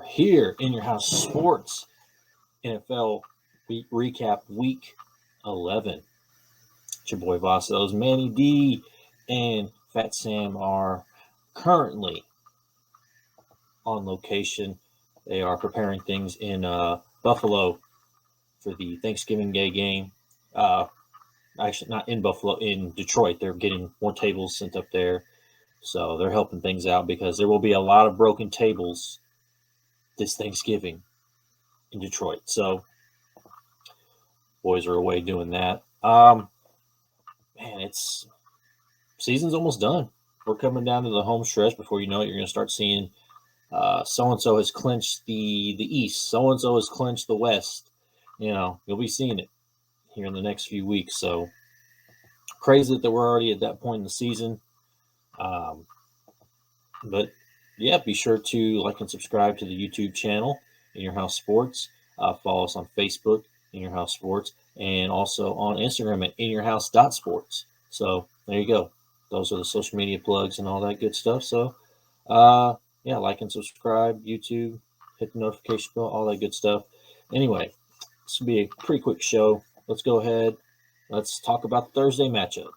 are here in your house sports NFL recap week 11. It's your boy Vasos, Manny D, and Fat Sam are currently on location. They are preparing things in Buffalo for the Thanksgiving Day game. Actually, not in Buffalo, in Detroit. They're getting more tables sent up there. So they're helping things out because there will be a lot of broken tables this Thanksgiving in Detroit. So boys are away doing that. It's season's almost done. We're coming down to the home stretch. Before you know it, you're going to start seeing so-and-so has clinched the East. So-and-so has clinched the West. You'll be seeing it here in the next few weeks. So crazy that we're already at that point in the season. But yeah, be sure to like and subscribe to the YouTube channel, In Your House Sports. Follow us on Facebook, In Your House Sports, and also on Instagram at inyourhouse.sports. So there you go. Those are the social media plugs and all that good stuff. So yeah, like and subscribe, YouTube, hit the notification bell, all that good stuff. Anyway, this will be a pretty quick show. Let's go ahead. Let's talk about the Thursday matchup.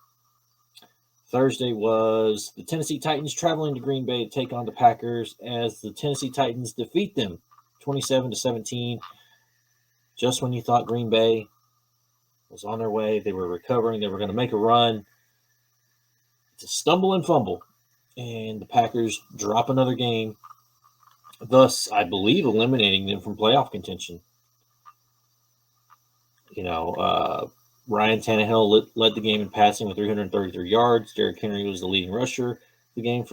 Thursday was the Tennessee Titans traveling to Green Bay to take on the Packers as the Tennessee Titans defeat them 27-17. Just when you thought Green Bay was on their way, they were recovering, they were going to make a run, to stumble and fumble, and the Packers drop another game, thus, I believe, eliminating them from playoff contention. Ryan Tannehill led the game in passing with 333 yards. Derrick Henry was the leading rusher of the game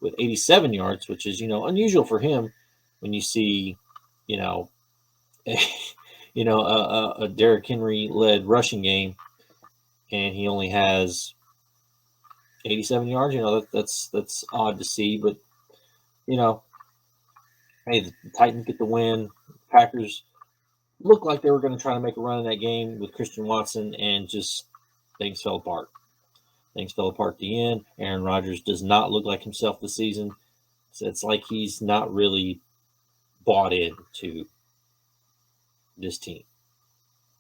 with 87 yards, which is unusual for him when you see a Derrick Henry led rushing game and he only has 87 yards. That's odd to see, but hey, the Titans get the win. Packers looked like they were going to try to make a run in that game with Christian Watson, and just things fell apart. Things fell apart at the end. Aaron Rodgers does not look like himself this season. So it's like he's not really bought into this team,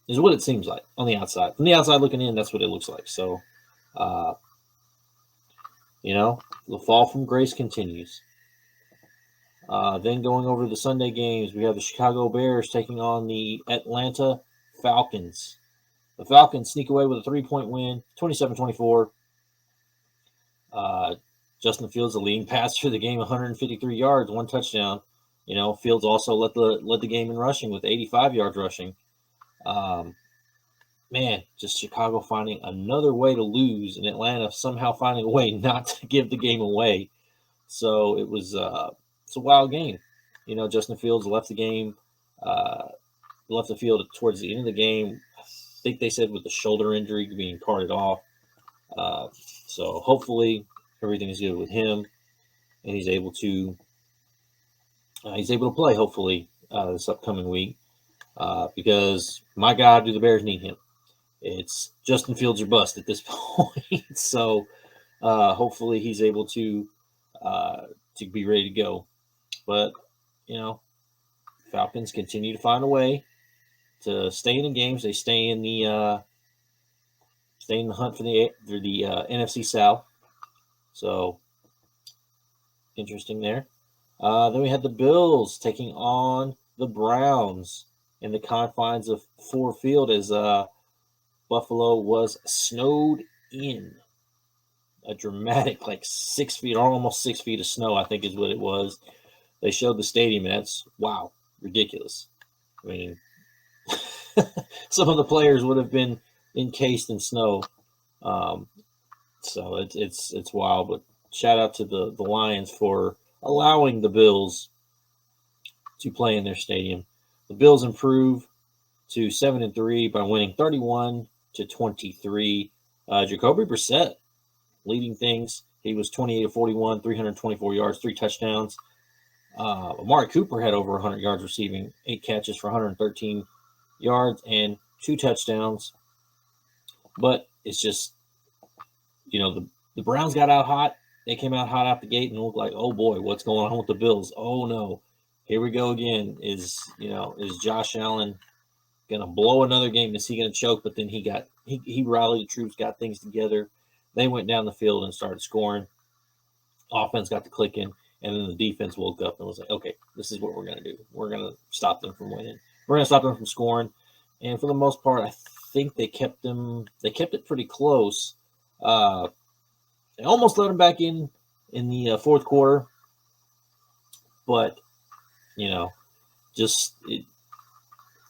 is what it seems like on the outside. From the outside looking in, that's what it looks like. So, the fall from grace continues. Then going over the Sunday games, we have the Chicago Bears taking on the Atlanta Falcons. The Falcons sneak away with a 3-point win, 27-24. Justin Fields, the leading passer of the game, 153 yards, 1 touchdown. Fields also led the game in rushing with 85 yards rushing. Just Chicago finding another way to lose, and Atlanta somehow finding a way not to give the game away. So it was it's a wild game. Justin Fields left the field towards the end of the game. I think they said with the shoulder injury being carted off. So hopefully everything is good with him, and he's able to play hopefully this upcoming week. Because my God, do the Bears need him? It's Justin Fields or bust at this point. So hopefully he's able to be ready to go. But Falcons continue to find a way to stay in the games. They stay in the hunt for the NFC South. So interesting there. Then we had the Bills taking on the Browns in the confines of Ford Field as Buffalo was snowed in. A dramatic 6 feet, or almost 6 feet of snow, I think is what it was. They showed the stadium, and that's, wow, ridiculous. I mean, some of the players would have been encased in snow. So it's wild, but shout out to the Lions for allowing the Bills to play in their stadium. The Bills improve to 7-3 by winning 31-23. Jacoby Brissett leading things. He was 28-41, 324 yards, 3 touchdowns. Amari Cooper had over 100 yards receiving, 8 catches for 113 yards and 2 touchdowns. But it's just, the Browns got out hot. They came out hot out the gate and looked like, oh boy, what's going on with the Bills? Oh no. here we go again. Is Josh Allen gonna blow another game? Is he gonna choke? But then he rallied the troops, got things together. They went down the field and started scoring. Offense got to clicking, and then the defense woke up and was like, okay, this is what we're gonna do. We're gonna stop them from winning. We're gonna stop them from scoring. And for the most part, I think they kept it pretty close. They almost let them back in the fourth quarter, but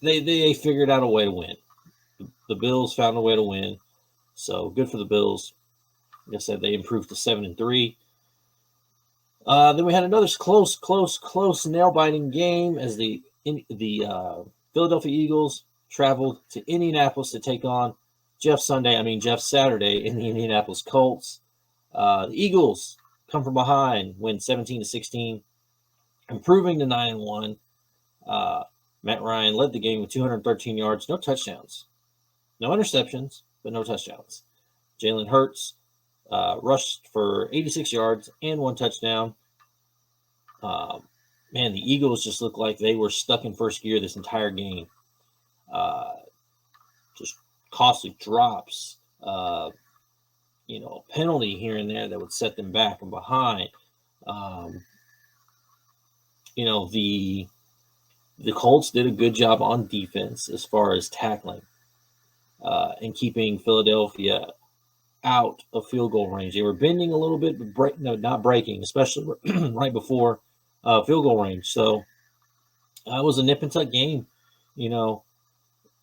they figured out a way to win. The Bills found a way to win, so good for the Bills. Like I said, they improved to 7-3. Then we had another close nail-biting game as the Philadelphia Eagles traveled to Indianapolis to take on Jeff Saturday in the Indianapolis Colts. The Eagles come from behind, win 17-16, improving to 9-1. Matt Ryan led the game with 213 yards, no touchdowns, no interceptions, but no touchdowns. Jalen Hurts rushed for 86 yards and 1 touchdown. The Eagles just looked like they were stuck in first gear this entire game. Just costly drops, penalty here and there that would set them back and behind. The Colts did a good job on defense as far as tackling and keeping Philadelphia out of field goal range. They were bending a little bit, but not breaking, especially right before field goal range. So it was a nip and tuck game.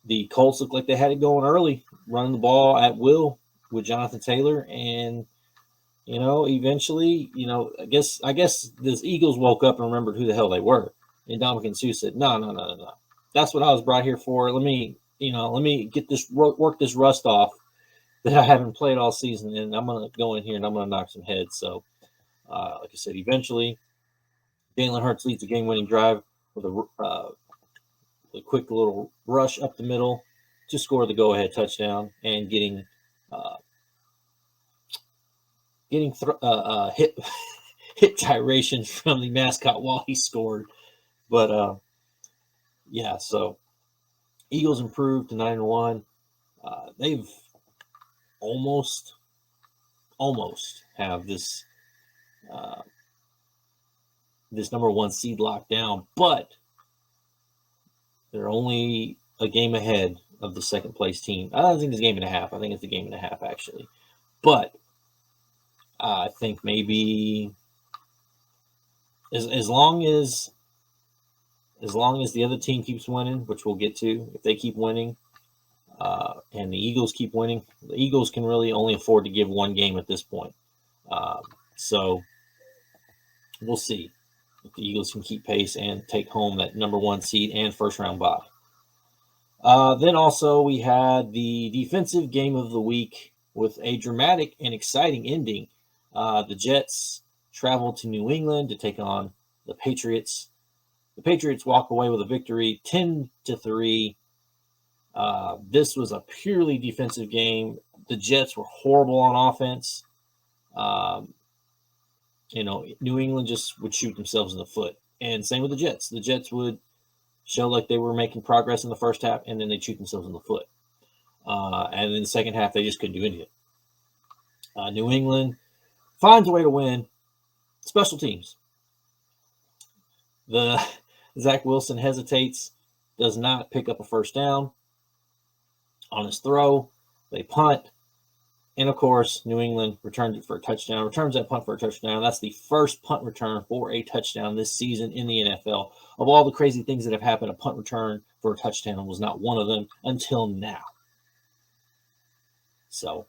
The Colts looked like they had it going early, running the ball at will with Jonathan Taylor, and eventually, I guess the Eagles woke up and remembered who the hell they were. And Dominican Sue said, No. That's what I was brought here for. Let me get this work this rust off that I haven't played all season, and I'm gonna go in here and I'm gonna knock some heads. So, like I said, eventually, Jalen Hurts leads the game-winning drive with a quick little rush up the middle to score the go-ahead touchdown and getting hit gyrations from the mascot while he scored. But so Eagles improved to 9-1. They've almost have this number 1 seed locked down, but they're only a game ahead of the second place team. I don't think it's a game and a half. I think it's a game and a half actually, but I think maybe as long as the other team keeps winning, which we'll get to, if they keep winning, and the Eagles keep winning, the Eagles can really only afford to give one game at this point. So we'll see if the Eagles can keep pace and take home that number 1 seed and first round bye. Then also we had the defensive game of the week with a dramatic and exciting ending. The Jets traveled to New England to take on the Patriots. The Patriots walk away with a victory, 10-3. This was a purely defensive game. The Jets were horrible on offense. New England just would shoot themselves in the foot. And same with the Jets. The Jets would show like they were making progress in the first half, and then they'd shoot themselves in the foot. And in the second half, they just couldn't do anything. New England finds a way to win. Special teams. The Zach Wilson hesitates, does not pick up a first down on his throw. They punt. And, of course, New England returns it for a touchdown, returns that punt for a touchdown. That's the first punt return for a touchdown this season in the NFL. Of all the crazy things that have happened, a punt return for a touchdown was not one of them until now. So,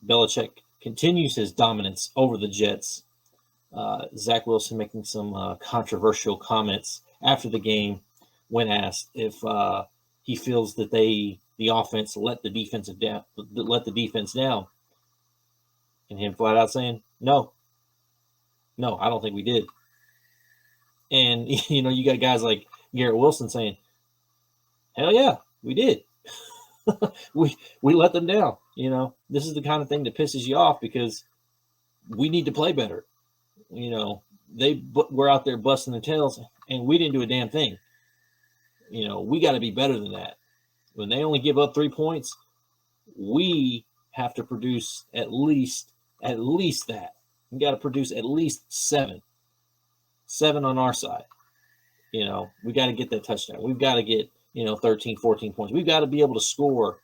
Belichick continues his dominance over the Jets. Zach Wilson making some controversial comments after the game when asked if he feels that the offense let the defense down, and him flat out saying, no, I don't think we did. And you got guys like Garrett Wilson saying, hell yeah, we did. we let them down. This is the kind of thing that pisses you off because we need to play better. they were out there busting their tails, and we didn't do a damn thing. We got to be better than that. When they only give up 3 points, we have to produce at least that. We got to produce at least seven on our side. We got to get that touchdown. We've got to get 13, 14 points. We've got to be able to score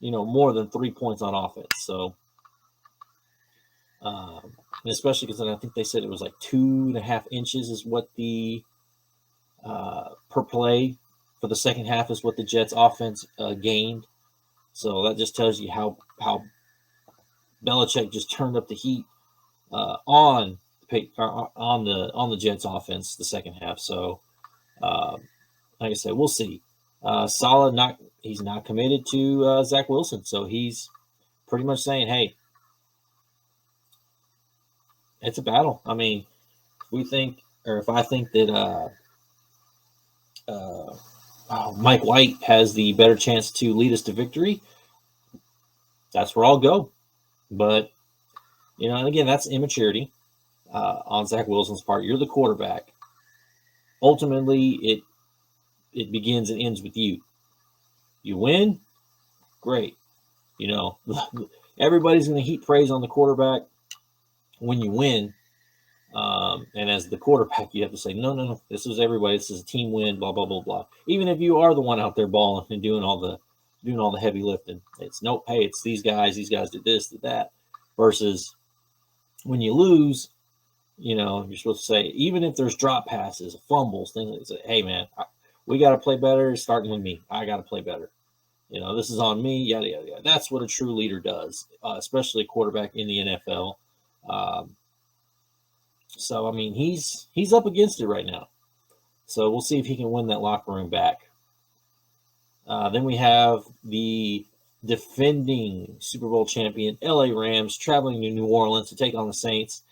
more than 3 points on offense. So, especially because I think they said it was like 2.5 inches is what the per play for the second half is what the Jets offense gained. So that just tells you how Belichick just turned up the heat on the Jets offense the second half. So, like I said, we'll see. Saleh he's not committed to Zach Wilson, so he's pretty much saying, "Hey, it's a battle." I mean, if I think that Mike White has the better chance to lead us to victory, that's where I'll go. But and again, that's immaturity on Zach Wilson's part. You're the quarterback. Ultimately, it begins and ends with you. You win, great. Everybody's going to heap praise on the quarterback when you win. And as the quarterback, you have to say, no, this is everybody. This is a team win, blah, blah, blah, blah. Even if you are the one out there balling and doing all the heavy lifting, it's hey, it's these guys did this, did that. Versus when you lose, you're supposed to say, even if there's drop passes, fumbles, things like that, hey, man, we got to play better, starting with me. I got to play better. This is on me, yada, yada, yada. That's what a true leader does, especially a quarterback in the NFL. So, I mean, he's up against it right now. So we'll see if he can win that locker room back. Then we have the defending Super Bowl champion LA Rams traveling to New Orleans to take on the Saints.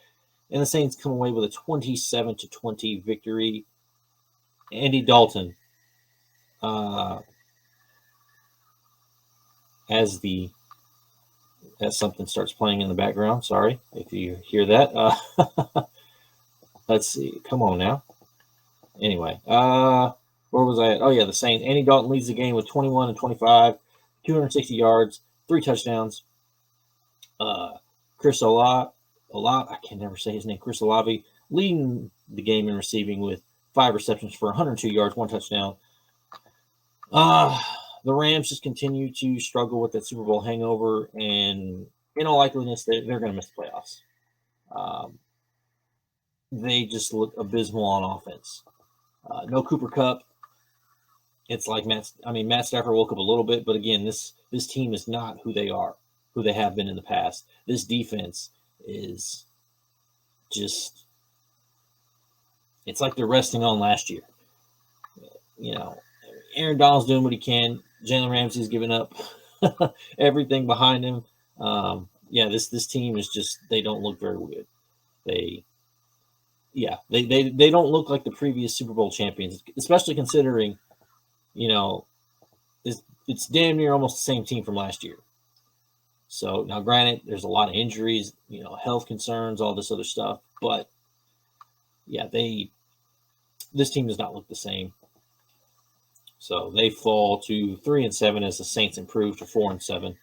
And the Saints come away with a 27-20 victory. Andy Dalton as something starts playing in the background. Sorry if you hear that. Let's see. Come on now. Anyway, where was I at? Oh, yeah, the Saints. Andy Dalton leads the game with 21 and 25, 260 yards, 3 touchdowns. Chris Olave, I can never say his name, Chris Olave, leading the game in receiving with 5 receptions for 102 yards, 1 touchdown. The Rams just continue to struggle with that Super Bowl hangover, and in all likeliness, they're going to miss the playoffs. They just look abysmal on offense. No Cooper Kupp. It's like Matt Stafford woke up a little bit, but again, this team is not who they are, who they have been in the past. This defense is just, it's like they're resting on last year. Aaron Donald's doing what he can. Jalen Ramsey's giving up everything behind him. This team is just, they don't look very good. They don't look like the previous Super Bowl champions, especially considering, it's damn near almost the same team from last year. So now, granted, there's a lot of injuries, health concerns, all this other stuff, but this team does not look the same. So they fall to 3-7 as the Saints improve to 4-7.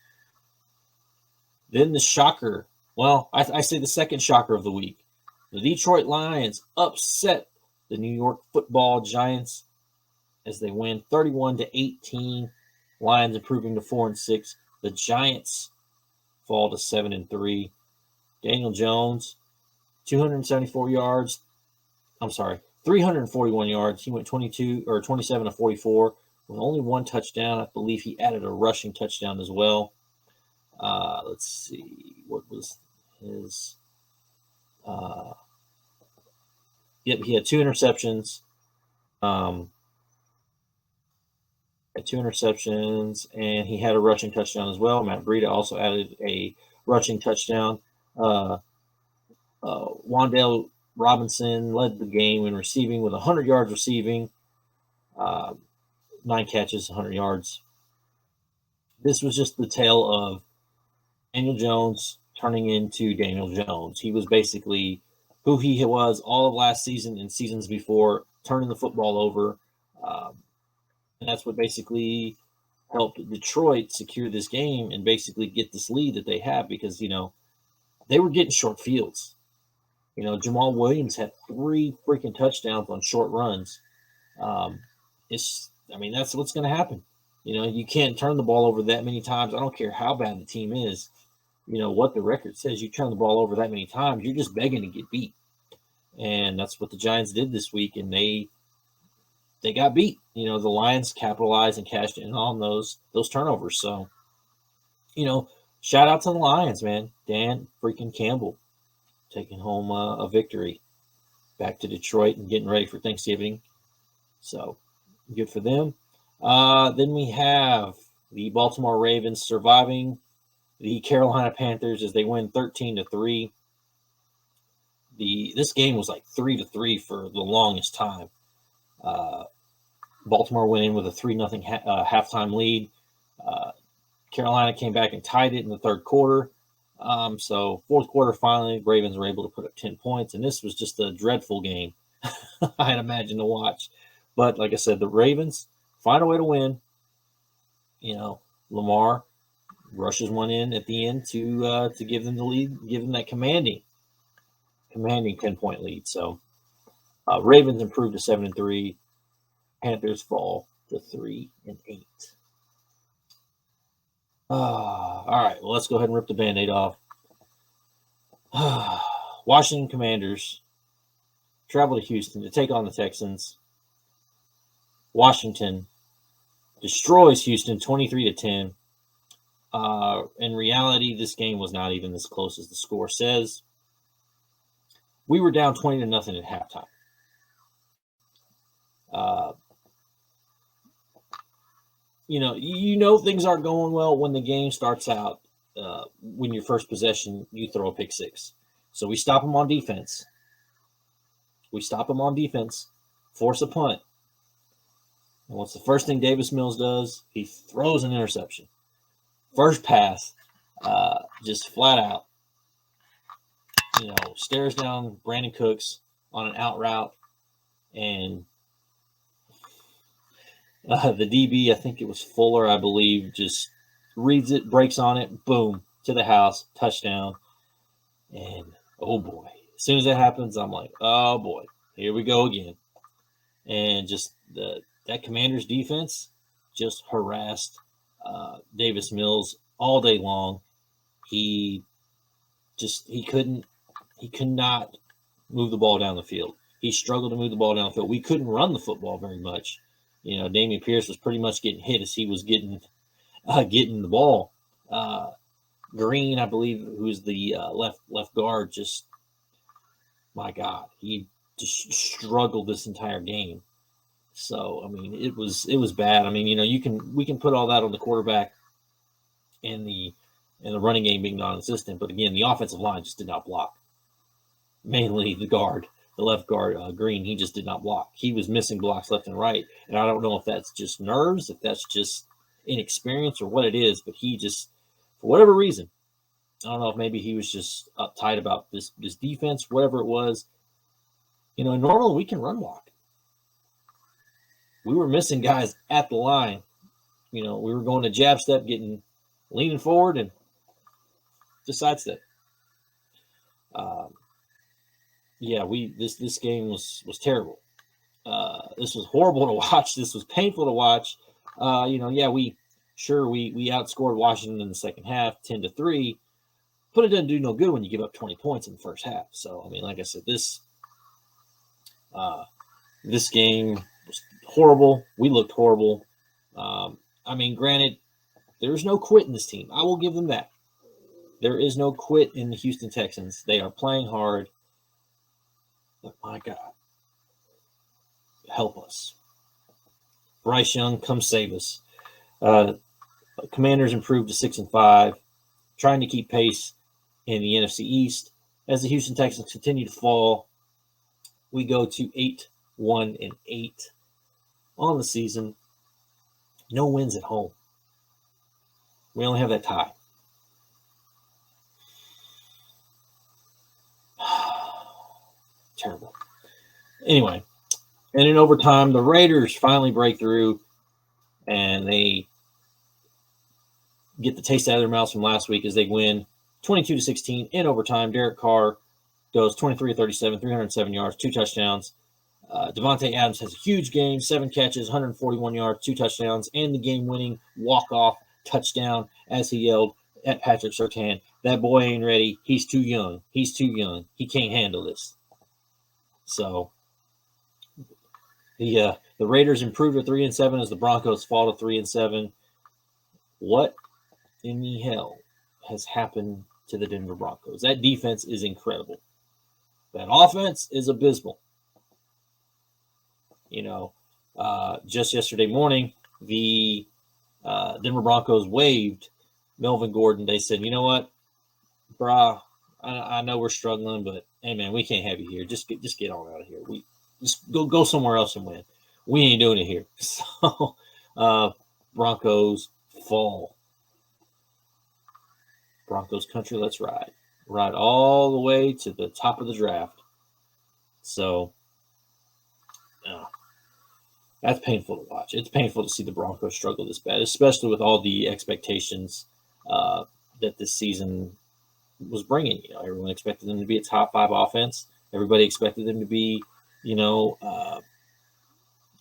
Then the shocker, I say the second shocker of the week. The Detroit Lions upset the New York Football Giants as they win 31-18. Lions improving to 4-6. The Giants fall to 7-3. Daniel Jones, 341 yards. He went 27 to 44 with only 1 touchdown. I believe he added a rushing touchdown as well. Let's see, what was his? He had 2 interceptions. And he had a rushing touchdown as well. Matt Breida also added a rushing touchdown. Wan'Dale Robinson led the game in receiving with 100 yards receiving, 9 catches, 100 yards. This was just the tale of Daniel Jones turning into Daniel Jones. He was basically who he was all of last season and seasons before, turning the football over. And that's what basically helped Detroit secure this game and basically get this lead that they have because, they were getting short fields. Jamal Williams had 3 freaking touchdowns on short runs. That's what's going to happen. You can't turn the ball over that many times. I don't care how bad the team is. What the record says, you turn the ball over that many times, you're just begging to get beat. And that's what the Giants did this week, and they got beat. The Lions capitalized and cashed in on those turnovers. So, shout out to the Lions, man. Dan freaking Campbell taking home a victory back to Detroit and getting ready for Thanksgiving. So, good for them. Then we have the Baltimore Ravens surviving the Carolina Panthers as they win 13-3. This game was like 3-3 for the longest time. Baltimore went in with a 3-0 halftime lead. Carolina came back and tied it in the third quarter. So fourth quarter, finally, Ravens were able to put up 10 points, and this was just a dreadful game, I'd imagine, to watch. But like I said, the Ravens find a way to win. Lamar rushes one in at the end to give them the lead, give them that commanding 10-point lead. So Ravens improved to 7-3. Panthers fall to 3-8. All right, well, let's go ahead and rip the Band-Aid off. Washington Commanders travel to Houston to take on the Texans. Washington destroys Houston 23-10. In reality, this game was not even as close as the score says. We were down 20-0 at halftime. Things aren't going well when the game starts out. When your first possession, you throw a pick six. So we stop them on defense. Force a punt. And what's the first thing Davis Mills does? He throws an interception. First pass, just flat out, stares down Brandon Cooks on an out route, and the DB, I think it was Fuller, I believe, just reads it, breaks on it, boom, to the house, touchdown. And, oh, boy. As soon as that happens, I'm like, oh, boy, here we go again. And just that Commanders defense just harassed Davis Mills all day long. He could not move the ball down the field. He struggled to move the ball down the field. We couldn't run the football very much. Damian Pierce was pretty much getting hit as he was getting the ball. Green, I believe, who's the left guard, just, my God, he just struggled this entire game. So, it was bad. We can put all that on the quarterback and the running game being non-existent, but again, the offensive line just did not block. Mainly the left guard, Green, he just did not block. He was missing blocks left and right, and I don't know if that's just nerves, if that's just inexperience, or what it is, but he just, for whatever reason, I don't know if maybe he was just uptight about this defense, whatever it was. Normally we can run block. We were missing guys at the line. We were going to jab step, leaning forward, and just sidestep. This game was terrible. This was horrible to watch. This was painful to watch. We outscored Washington in the second half 10-3, but it doesn't do no good when you give up 20 points in the first half. So like I said, this game was horrible. We looked horrible. Granted, there's no quit in this team. I will give them that. There is no quit in the Houston Texans. They are playing hard. But my God, help us. Bryce Young, come save us. Commanders improved to 6-5, trying to keep pace in the NFC East. As the Houston Texans continue to fall, we go to 8-1-8 on the season. No wins at home. We only have that tie. terrible. Anyway, and in overtime, the Raiders finally break through, and they get the taste out of their mouths from last week as they win 22-16 in overtime. Derek Carr goes 23 of 37, 307 yards, 2 touchdowns. Devontae Adams has a huge game, 7 catches, 141 yards, 2 touchdowns, and the game-winning walk-off touchdown as he yelled at Patrick Surtain, "That boy ain't ready. He's too young. He's too young. He can't handle this." So the Raiders improved to 3-7 as the Broncos fall to 3-7. What in the hell has happened to the Denver Broncos? That defense is incredible. That offense is abysmal. Just yesterday morning, the Denver Broncos waived Melvin Gordon. They said, "You know what, brah, I know we're struggling, but hey, man, we can't have you here. Just get on out of here. We just go somewhere else and win. We ain't doing it here." So Broncos fall. Broncos country, let's ride. Ride all the way to the top of the draft. So that's painful to watch. It's painful to see the Broncos struggle this bad, especially with all the expectations that this season was bringing. Everyone expected them to be a top 5 offense. Everybody expected them to be, to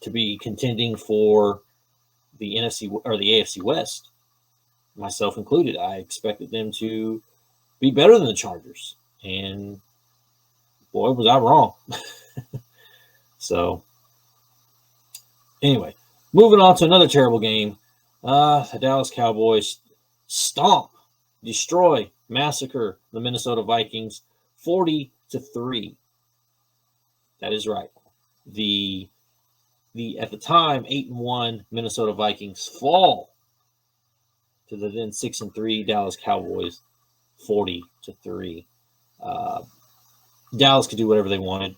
be contending for the NFC or the AFC West, myself included. I expected them to be better than the Chargers, and boy, was I wrong. So anyway, moving on to another terrible game. The Dallas Cowboys stomp, destroy, massacre the Minnesota Vikings 40-3. That is right. The at the time 8-1 Minnesota Vikings fall to the then 6-3 Dallas Cowboys 40-3. Dallas could do whatever they wanted.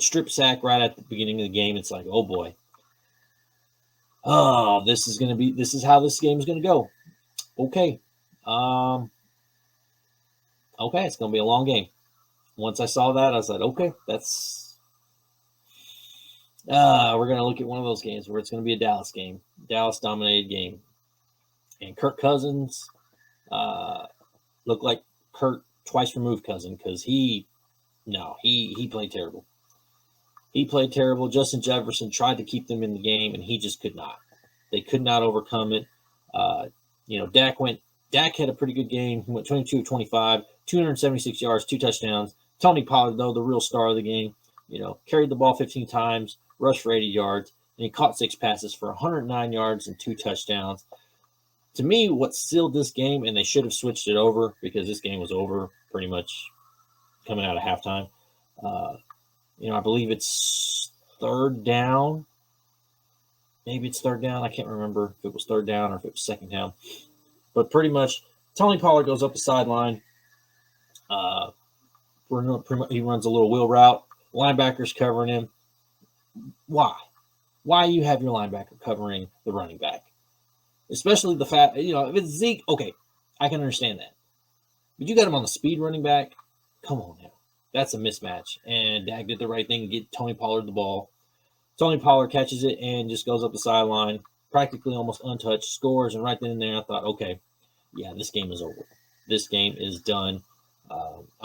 Strip sack right at the beginning of the game. It's like, oh boy. Oh, this is how this game is going to go. Okay. Okay, it's going to be a long game. Once I saw that, I was like, okay, we're going to look at one of those games where it's going to be a Dallas game, Dallas-dominated game. And Kirk Cousins looked like Kirk twice-removed cousin because he played terrible. He played terrible. Justin Jefferson tried to keep them in the game, and he just could not. They could not overcome it. Dak had a pretty good game. He went 22 of 25, 276 yards, 2 touchdowns. Tony Pollard, though, the real star of the game, carried the ball 15 times, rushed for 80 yards, and he caught 6 passes for 109 yards and 2 touchdowns. To me, what sealed this game, and they should have switched it over because this game was over pretty much coming out of halftime. I believe it's 3rd down. Maybe it's 3rd down. I can't remember if it was 3rd down or if it was 2nd down. But pretty much, Tony Pollard goes up the sideline. He runs a little wheel route. Linebackers covering him. Why? Why you have your linebacker covering the running back? Especially the fact, if it's Zeke, okay, I can understand that. But you got him on the speed running back. Come on now. That's a mismatch. And Dak did the right thing to get Tony Pollard the ball. Tony Pollard catches it and just goes up the sideline, practically almost untouched, scores. And right then and there, I thought, okay, yeah, this game is over. This game is done.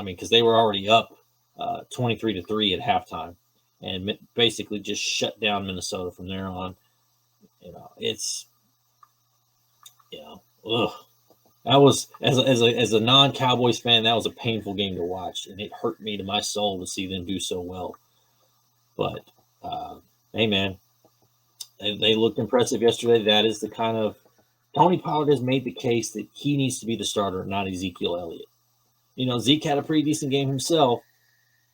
Because they were already up 23-3 at halftime and basically just shut down Minnesota from there on. That was, as a non-Cowboys fan, that was a painful game to watch, and it hurt me to my soul to see them do so well. But hey, man, they looked impressive yesterday. That is the kind of Tony Pollard has made the case that he needs to be the starter, not Ezekiel Elliott. Zeke had a pretty decent game himself,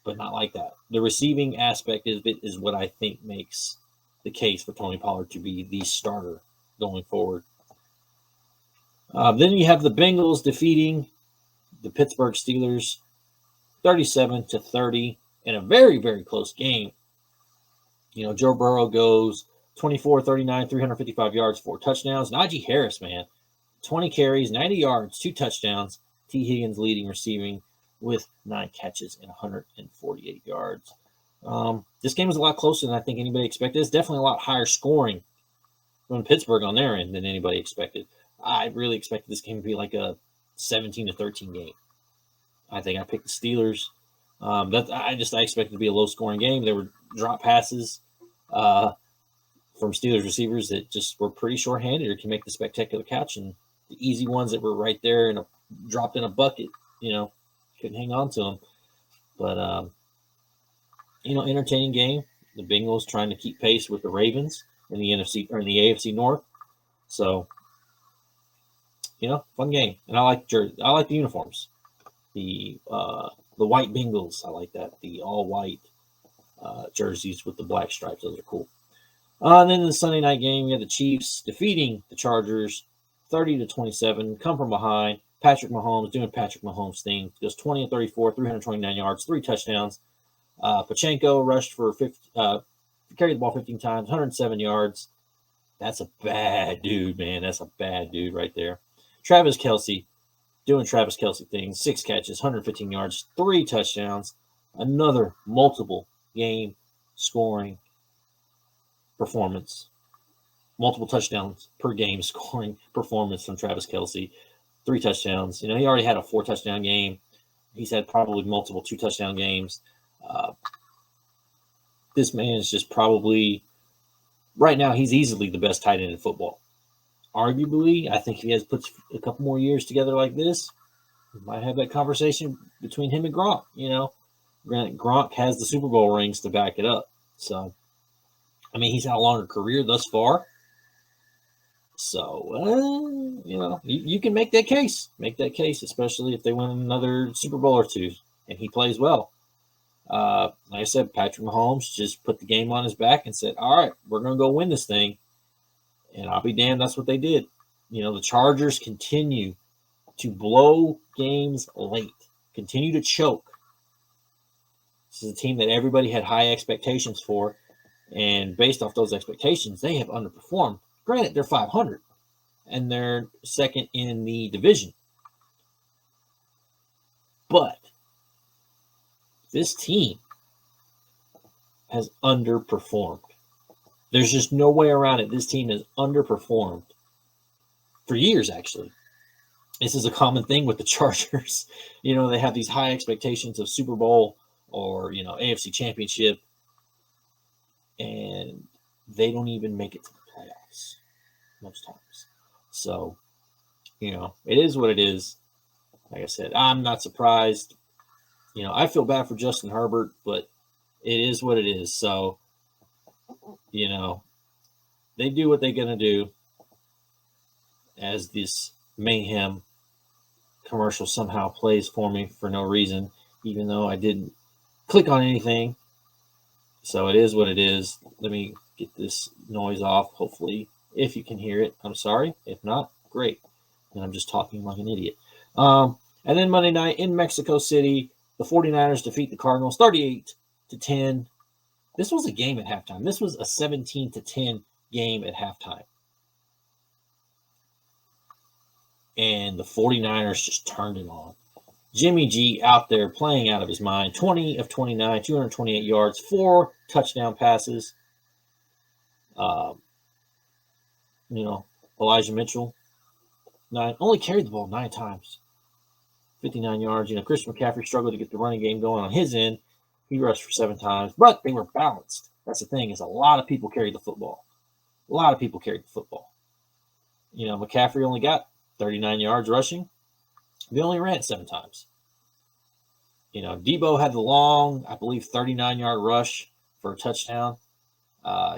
but not like that. The receiving aspect is what I think makes the case for Tony Pollard to be the starter going forward. Then you have the Bengals defeating the Pittsburgh Steelers 37-30 in a very, very close game. Joe Burrow goes 24-39, 355 yards, 4 touchdowns. Najee Harris, man, 20 carries, 90 yards, 2 touchdowns. T. Higgins leading receiving with 9 catches and 148 yards. This game was a lot closer than I think anybody expected. It's definitely a lot higher scoring from Pittsburgh on their end than anybody expected. I really expected this game to be like a 17-13 game. I think I picked the Steelers. I expected it to be a low scoring game. There were drop passes from Steelers receivers that just were pretty short-handed or can make the spectacular catch, and the easy ones that were right there and dropped in a bucket, couldn't hang on to them. But entertaining game. The Bengals trying to keep pace with the Ravens in the NFC or in the AFC North. So, fun game, and I like the uniforms. The white Bengals, I like that. The all white jerseys with the black stripes, those are cool. And then the Sunday night game, we had the Chiefs defeating the Chargers 30-27, come from behind. Patrick Mahomes doing Patrick Mahomes thing, goes 20 and 34, 329 yards, 3 touchdowns. Pachenko rushed for 50, carried the ball 15 times, 107 yards. That's a bad dude, man. That's a bad dude right there. Travis Kelce doing Travis Kelce things, 6 catches, 115 yards, 3 touchdowns. Another multiple game scoring performance. Multiple touchdowns per game scoring performance from Travis Kelce. 3 touchdowns. He already had a 4 touchdown game. He's had probably multiple 2 touchdown games. This man is just probably, right now, he's easily the best tight end in football. Arguably, I think if he has puts a couple more years together like this, we might have that conversation between him and Gronk. Gronk has the Super Bowl rings to back it up. So, he's had a longer career thus far. So, you can make that case. Make that case, especially if they win another Super Bowl or 2 and he plays well. Like I said, Patrick Mahomes just put the game on his back and said, all right, we're going to go win this thing. And I'll be damned, that's what they did. The Chargers continue to blow games late, continue to choke. This is a team that everybody had high expectations for. And based off those expectations, they have underperformed. Granted, they're 500, and they're second in the division. But this team has underperformed. There's just no way around it. This team has underperformed for years, actually. This is a common thing with the Chargers. They have these high expectations of Super Bowl or, AFC Championship, and they don't even make it to the playoffs most times. So, it is what it is. Like I said, I'm not surprised. I feel bad for Justin Herbert, but it is what it is. So, they do what they're going to do, as this mayhem commercial somehow plays for me for no reason, even though I didn't click on anything. So it is what it is. Let me get this noise off. Hopefully, if you can hear it, I'm sorry. If not, great. And I'm just talking like an idiot. And then Monday night in Mexico City, the 49ers defeat the Cardinals 38-10. This was a game at halftime. This was a 17-10 game at halftime. And the 49ers just turned it on. Jimmy G out there playing out of his mind. 20 of 29, 228 yards, 4 touchdown passes. Elijah Mitchell only carried the ball 9 times. 59 yards. Christian McCaffrey struggled to get the running game going on his end. He rushed for 7 times, but they were balanced. That's the thing, is a lot of people carried the football. McCaffrey only got 39 yards rushing. They only ran it 7 times. Debo had the long, I believe, 39-yard rush for a touchdown.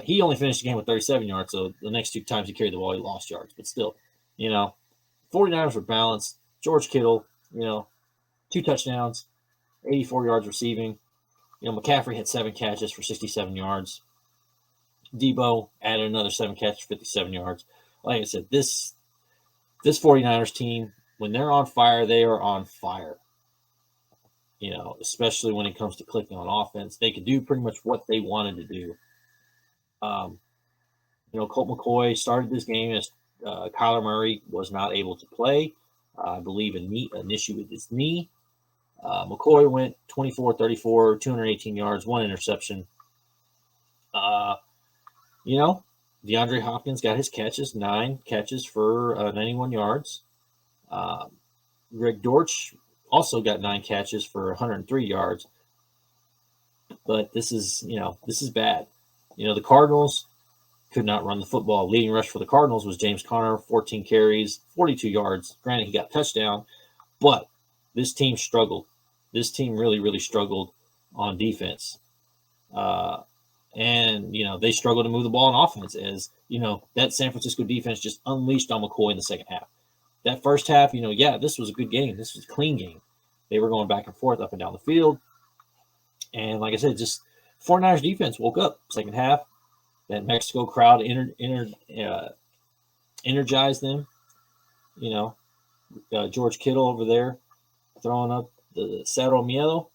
He only finished the game with 37 yards, so the next 2 times he carried the ball, he lost yards. But still, 49ers were balanced. George Kittle, 2 touchdowns, 84 yards receiving. McCaffrey had 7 catches for 67 yards. Debo added another 7 catches for 57 yards. Like I said, this 49ers team, when they're on fire, they are on fire. Especially when it comes to clicking on offense. They could do pretty much what they wanted to do. Colt McCoy started this game as Kyler Murray was not able to play. I believe an issue with his knee. McCoy went 24-34, 218 yards, 1 interception. DeAndre Hopkins got his catches, 9 catches for 91 yards. Greg Dortch also got 9 catches for 103 yards. But this is bad. The Cardinals could not run the football. Leading rush for the Cardinals was James Conner, 14 carries, 42 yards. Granted, he got a touchdown, but this team struggled. This team really, really struggled on defense. And they struggled to move the ball on offense as, that San Francisco defense just unleashed on McCoy in the second half. That first half, this was a good game. This was a clean game. They were going back and forth up and down the field. And like I said, just 49ers defense woke up second half. That Mexico crowd energized them. George Kittle over there throwing up the Cero Miedo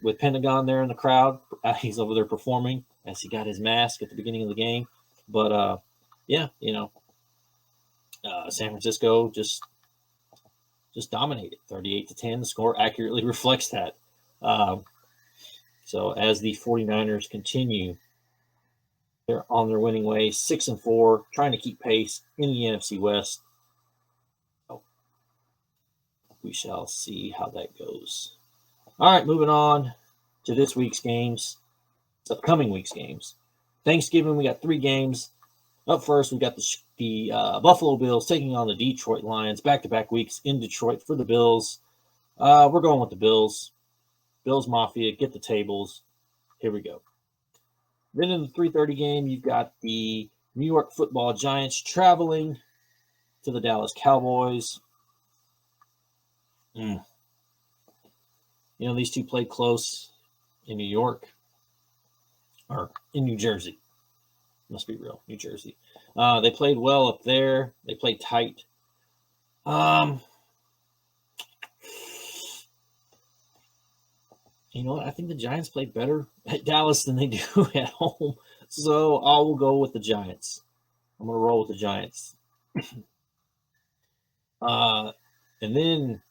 with Pentagon there in the crowd. He's over there performing as he got his mask at the beginning of the game. But, San Francisco just dominated 38-10. The score accurately reflects that. So as the 49ers continue, they're on their winning way, 6-4, trying to keep pace in the NFC West. So we shall see how that goes. All right, moving on to this week's games, upcoming week's games. Thanksgiving, we got 3 games. Up first, we got the Buffalo Bills taking on the Detroit Lions, back-to-back weeks in Detroit for the Bills. We're going with the Bills. Bills Mafia, get the tables. Here we go. Then in the 3:30 game, you've got the New York Football Giants traveling to the Dallas Cowboys. These two played close in New York, or in New Jersey. Must be real, New Jersey. They played well up there. They played tight. You know what? I think the Giants play better at Dallas than they do at home. So I will go with the Giants. I'm going to roll with the Giants. And then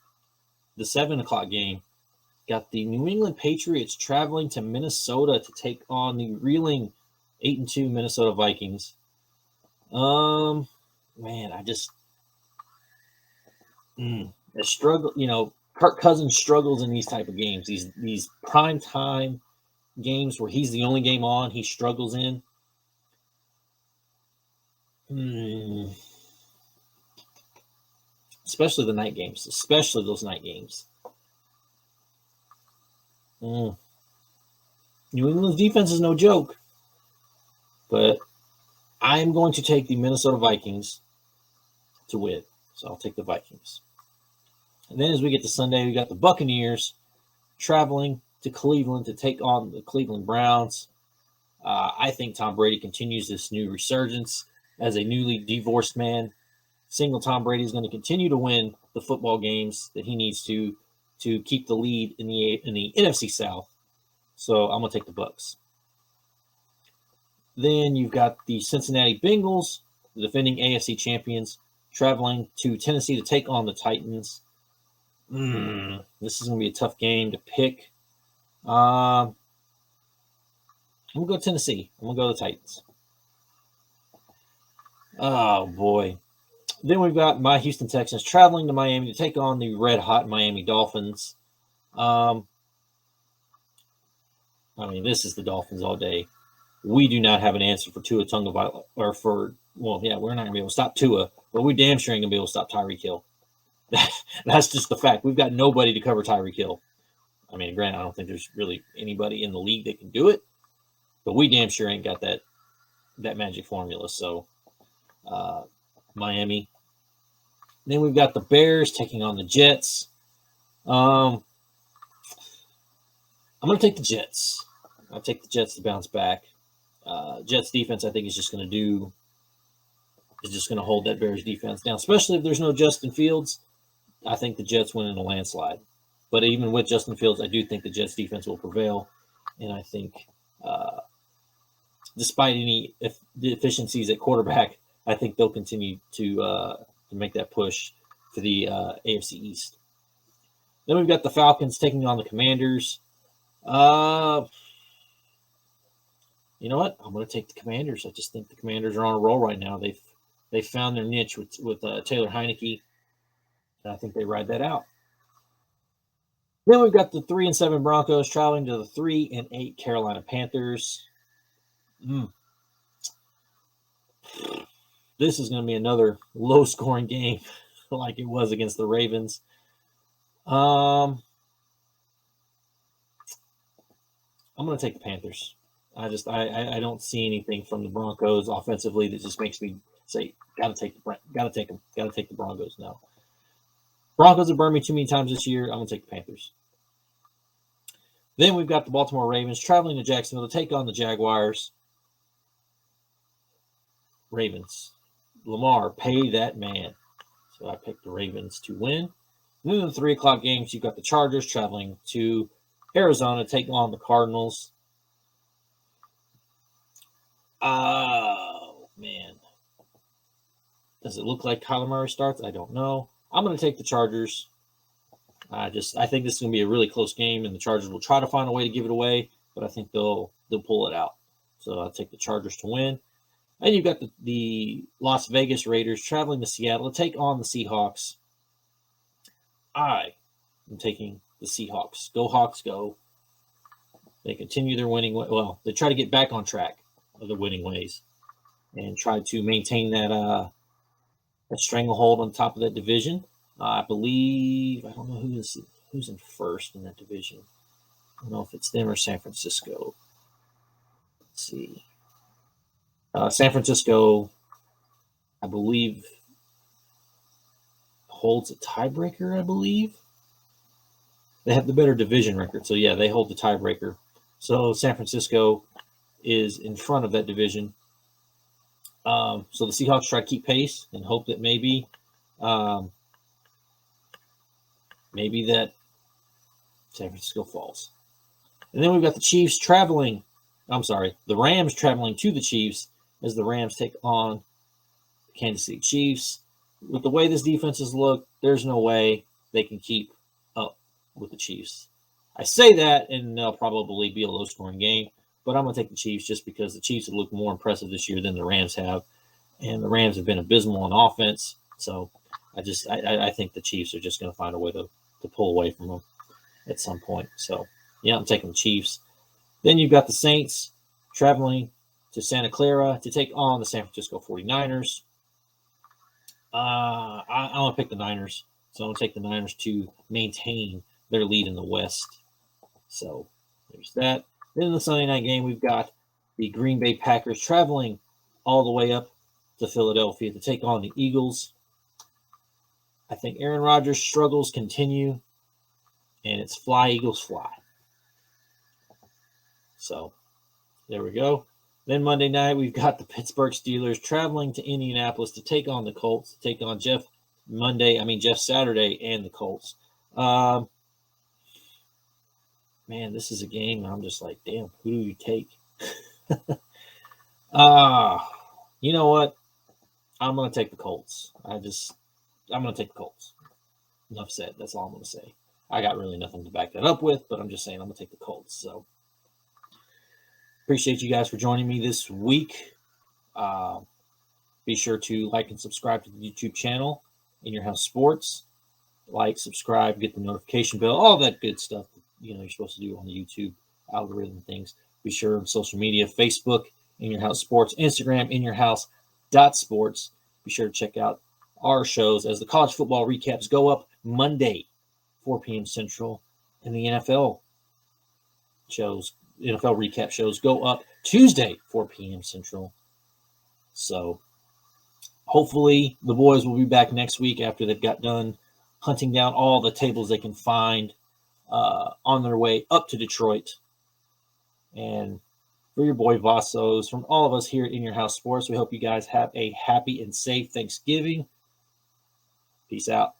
the 7 o'clock game got the New England Patriots traveling to Minnesota to take on the reeling 8-2 Minnesota Vikings. Man, I just I struggle. Kirk Cousins struggles in these type of games. These prime time games where he's the only game on, he struggles in. Especially the night games. Especially those night games. New England's defense is no joke. But I'm going to take the Minnesota Vikings to win. So I'll take the Vikings. And then as we get to Sunday, we got the Buccaneers traveling to Cleveland to take on the Cleveland Browns. I think Tom Brady continues this new resurgence as a newly divorced man. Single Tom Brady is going to continue to win the football games that he needs to keep the lead in the NFC South. So I'm going to take the Bucs. Then you've got the Cincinnati Bengals, the defending AFC champions, traveling to Tennessee to take on the Titans. This is going to be a tough game to pick. I'm going to go Tennessee. I'm going to go the Titans. Oh, boy. Then we've got my Houston Texans traveling to Miami to take on the red-hot Miami Dolphins. This is the Dolphins all day. We do not have an answer for Tua Tagovailoa, we're not going to be able to stop Tua, but we damn sure ain't going to be able to stop Tyreek Hill. That's just the fact. We've got nobody to cover Tyreek Hill. Granted, I don't think there's really anybody in the league that can do it, but we damn sure ain't got that magic formula. So, Miami. Then we've got the Bears taking on the Jets. I'm going to take the Jets. I'll take the Jets to bounce back. Jets defense, I think, is just going to hold that Bears defense down, especially if there's no Justin Fields. I think the Jets win in a landslide. But even with Justin Fields, I do think the Jets defense will prevail. And I think despite any deficiencies at quarterback, I think they'll continue to make that push for the AFC East. Then we've got the Falcons taking on the Commanders. You know what? I'm going to take the Commanders. I just think the Commanders are on a roll right now. They've found their niche with Taylor Heineke, and I think they ride that out. Then we've got the 3-7 Broncos traveling to the 3-8 Carolina Panthers. This is going to be another low-scoring game, like it was against the Ravens. I'm going to take the Panthers. I don't see anything from the Broncos offensively that just makes me say, gotta take the Broncos now. Broncos have burned me too many times this year. I'm going to take the Panthers. Then we've got the Baltimore Ravens traveling to Jacksonville to take on the Jaguars. Ravens. Lamar, pay that man. So I picked the Ravens to win. Then in the 3 o'clock games, you've got the Chargers traveling to Arizona to take on the Cardinals. Oh, man. Does it look like Kyler Murray starts? I don't know. I'm going to take the Chargers. I think this is going to be a really close game, and the Chargers will try to find a way to give it away, but I think they'll pull it out. So I'll take the Chargers to win. And you've got the Las Vegas Raiders traveling to Seattle to take on the Seahawks. I am taking the Seahawks. Go Hawks, go. They continue their winning way. Well, they try to get back on track of the winning ways and try to maintain that stranglehold on top of that division. I believe, I don't know who's in first in that division. I don't know if it's them or San Francisco. Let's see. San Francisco, I believe, holds a tiebreaker, I believe. They have the better division record. So, yeah, they hold the tiebreaker. So, San Francisco is in front of that division. So, the Seahawks try to keep pace and hope that maybe that San Francisco falls. And then we've got the Rams traveling to the Chiefs as the Rams take on the Kansas City Chiefs. With the way this defenses look, there's no way they can keep up with the Chiefs. I say that, and they'll probably be a low-scoring game, but I'm going to take the Chiefs just because the Chiefs have looked more impressive this year than the Rams have, and the Rams have been abysmal on offense. So I think the Chiefs are just going to find a way to pull away from them at some point. So, yeah, I'm taking the Chiefs. Then you've got the Saints traveling to Santa Clara to take on the San Francisco 49ers. I'm going to pick the Niners. So I'm going to take the Niners to maintain their lead in the West. So there's that. Then in the Sunday night game, we've got the Green Bay Packers traveling all the way up to Philadelphia to take on the Eagles. I think Aaron Rodgers' struggles continue, and it's fly, Eagles, fly. So there we go. Then Monday night, we've got the Pittsburgh Steelers traveling to Indianapolis to take on the Colts, to take on Jeff Saturday and the Colts. Man, this is a game I'm just like, damn, who do you take? You know what? I'm going to take the Colts. I'm going to take the Colts. Enough said. That's all I'm going to say. I got really nothing to back that up with, but I'm just saying I'm going to take the Colts. So appreciate you guys for joining me this week. Be sure to like and subscribe to the YouTube channel, In Your House Sports. Like, subscribe, get the notification bell, all that good stuff that, you're supposed to do on the YouTube algorithm things. Be sure on social media, Facebook, In Your House Sports, Instagram, inyourhouse.sports. Be sure to check out our shows as the college football recaps go up Monday, 4 p.m. Central, and the NFL recap shows go up Tuesday, 4 p.m. Central. So hopefully the boys will be back next week after they've got done hunting down all the tables they can find on their way up to Detroit. And for your boy Vassos, from all of us here at In Your House Sports, we hope you guys have a happy and safe Thanksgiving. Peace out.